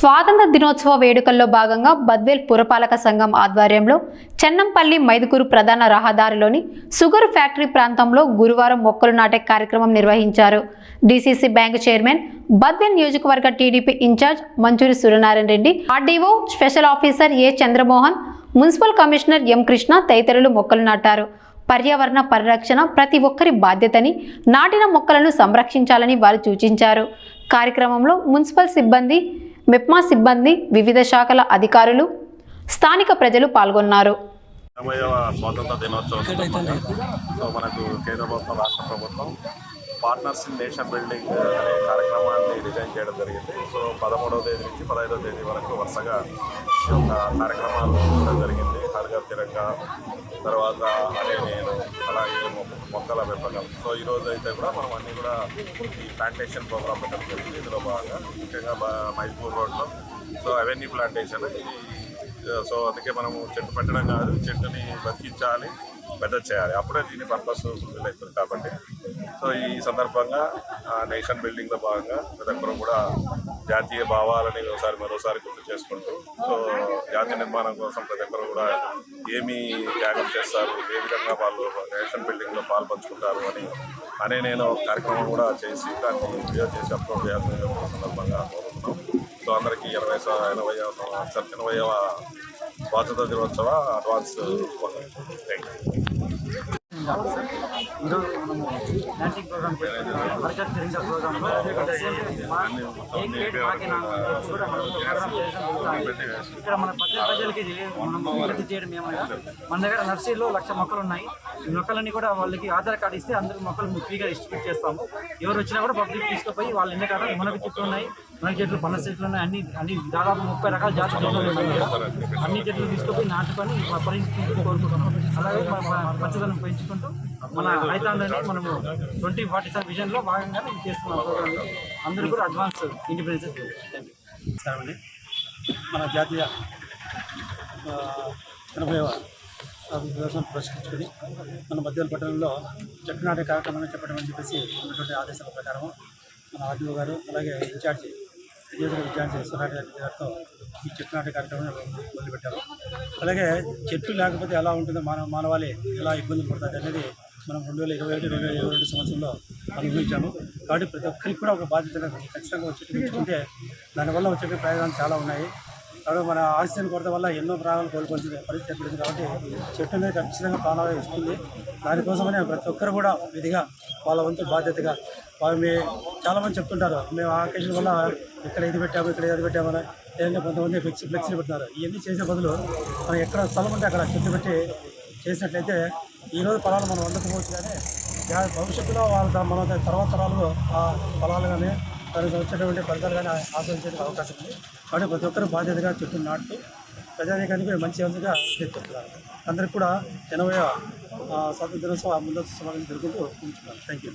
స్వాతంత్ర దినోత్సవ వేడుకల్లో భాగంగా బద్వేల్ పురపాలక సంఘం ఆధ్వర్యంలో చెన్నంపల్లి మైదుకూరు ప్రధాన రహదారిలోని షుగర్ ఫ్యాక్టరీ ప్రాంతంలో గురువారం మొక్కలు నాటే కార్యక్రమం నిర్వహించారు. డీసీసీ బ్యాంక్ చైర్మన్, బద్వేల్ నియోజకవర్గ TDP incharge Manchuri Suryanarayana Reddy, RDO special officer A Chandramohan, municipal commissioner M Krishna తదితరులు మొక్కలు నాటారు. పర్యావరణ పరిరక్షణ ప్రతి ఒక్కరి బాధ్యతని, నాటిన మొక్కలను సంరక్షించాలని వారు సూచించారు. కార్యక్రమంలో మున్సిపల్ సిబ్బంది, మెప్మా సిబ్బంది, వివిధ శాఖల అధికారులు, స్థానిక ప్రజలు పాల్గొన్నారు. స్వాతంత్ర దినోత్సవం మనకు కేంద్ర ప్రభుత్వం, రాష్ట్ర ప్రభుత్వం పార్ట్నర్స్ ఇన్ నేషన్ బిల్డింగ్ అనే కార్యక్రమాన్ని డిజైన్ చేయడం జరిగింది. సో 13వ తేదీ నుంచి 15వ తేదీ వరకు వరుసగా ఈ యొక్క కార్యక్రమాలు చేయడం జరిగింది. హర్ఘర్ తిరంగా, తర్వాత అనే నేను, అలాగే మొక్కల పెంపకం. సో ఈరోజు అయితే కూడా మనం అన్నీ కూడా ఈ ప్లాంటేషన్ ప్రోగ్రామ్ పెట్టడం జరిగింది. ఇందులో భాగంగా ముఖ్యంగా మైదుకూరు రోడ్లో సో అవెన్యూ ప్లాంటేషన్ ఇది. సో అందుకే మనము చెట్టు పెట్టడం కాదు, చెట్టుని బతికించాలి, పెద్ద చేయాలి, అప్పుడే దీని పర్పస్ ఫుల్ఫిల్ అవుతుంది. కాబట్టి సో ఈ సందర్భంగా నేషన్ బిల్డింగ్లో భాగంగా ప్రతి ఒక్కరు కూడా జాతీయ భావాలని మరోసారి గుర్తు చేసుకుంటూ, సో జాతీయ నిర్మాణం కోసం ప్రతి ఒక్కరు కూడా ఏమి త్యాగం చేస్తారు, ఏ విధంగా వాళ్ళు నేషన్ బిల్డింగ్లో పాల్పంచుకుంటారు అనే నేను కార్యక్రమం కూడా చేసి దాన్ని వీడియో చేసి అప్లోడ్ చేయాల్సిన సందర్భంగా కోరుతున్నాం. సో అందరికీ 80వ స్వాతంత్ర దినోత్సవ అడ్వాన్స్ ఈరోజు మనము ప్లాంటింగ్ ప్రోగ్రామ్ హర్ఘర్ తిరంగా ప్రోగ్రాంలో ఇక్కడ మన ప్రజలకి మనం అభివృద్ధి చేయడం ఏమనగా, మన దగ్గర నర్సరీలో 1,00,000 మొక్కలు ఉన్నాయి. ఈ మొక్కలన్నీ కూడా వాళ్ళకి ఆధార్ కార్డు ఇస్తే అందరూ మొక్కలు ఫ్రీగా డిస్ట్రిబ్యూట్ చేస్తాము. ఎవరు వచ్చినా కూడా పబ్లిక్ తీసుకుపోయి వాళ్ళ ఇంటి కాడ మనకు చెట్లు ఉన్నాయి, మన చెట్లు, పండ్ల చెట్లు ఉన్నాయి, అన్ని దాదాపు 30 రకాల జాతి చెట్లు ఉన్నాయి. అన్ని చెట్లు తీసుకుపోయి నాటుకొని పరిస్థితి కోరుకుంటున్నాం. అలాగే పచ్చదనం పెంచుకుంటూ మన రైతాంగాన్ని మనము 2047 విజన్లో భాగంగా చేస్తున్నాం ప్రోగ్రాంలో. అందరూ కూడా అడ్వాన్స్ ఇండిపెండెన్స్ డే. నమస్కారం అండి. మన జాతీయ 80వ దినోత్సవం పురస్కరించుకొని మన బద్వేల్ పట్టణంలో చెట్టు నాటే కార్యక్రమాన్ని చెప్పడం చెప్పేసి ఉన్నటువంటి ఆదేశాల ప్రకారం మన ఆర్డీఓ గారు, అలాగే ఇన్ఛార్జి సూర్యనారాయణ రెడ్డి గారితో ఈ చెట్టు నాటే కార్యక్రమాన్ని మొదలుపెట్టాము. అలాగే చెట్లు లేకపోతే ఎలా ఉంటుందో, మానవాళి ఎలా ఇబ్బందులు పడుతుంది అనేది మనం 2021-2022 సంవత్సరంలో అనుభవించాము. కాబట్టి ప్రతి ఒక్కరికి కూడా ఒక బాధ్యతగా ఖచ్చితంగా చెట్టు పెంచుకుంటే దానివల్ల వచ్చే ప్రయోజనాలు చాలా ఉన్నాయి. కాబట్టి మన ఆక్సిజన్ కొరత వల్ల ఎన్నో ప్రాణాలు కోల్పోవాల్సిన పరిస్థితి ఏర్పడింది. కాబట్టి చెట్టు అనేది ఖచ్చితంగా ప్రాణాలు ఇస్తుంది. దానికోసమనే ప్రతి ఒక్కరు కూడా విధిగా వాళ్ళ వంతు బాధ్యతగా వాళ్ళు చాలామంది చెప్తుంటారు, మేము ఆ అకేషన్ వల్ల ఇక్కడ ఇది పెట్టాము, ఇక్కడ ఇది పెట్టామని. లేదంటే కొంతమంది ఫ్లెక్సీలు పెడుతున్నారు. ఇవన్నీ చేసే బదులు మనం ఎక్కడ స్థలం ఉంటే అక్కడ చెట్టు పెట్టి చేసినట్లయితే ఈరోజు ఫలాలు మనం అందుకోవచ్చు. కానీ భవిష్యత్తులో మన తర్వాత తరాలు ఆ ఫలాలు కానీ దానికి వచ్చేటువంటి ఫలితాలు కానీ ఆస్వాదించడానికి అవకాశం ఉంది. కాబట్టి ప్రతి ఒక్కరు బాధ్యతగా చెట్టు నాటుతూ ప్రజానీకానికి మంచి అంశంగా చెప్తున్నారు. అందరికీ కూడా 80వ స్వాతంత్ర దినోత్సవ ముందస్తు సమావేశం జరుగుతూ ఉంచుకున్నాను. Thank you.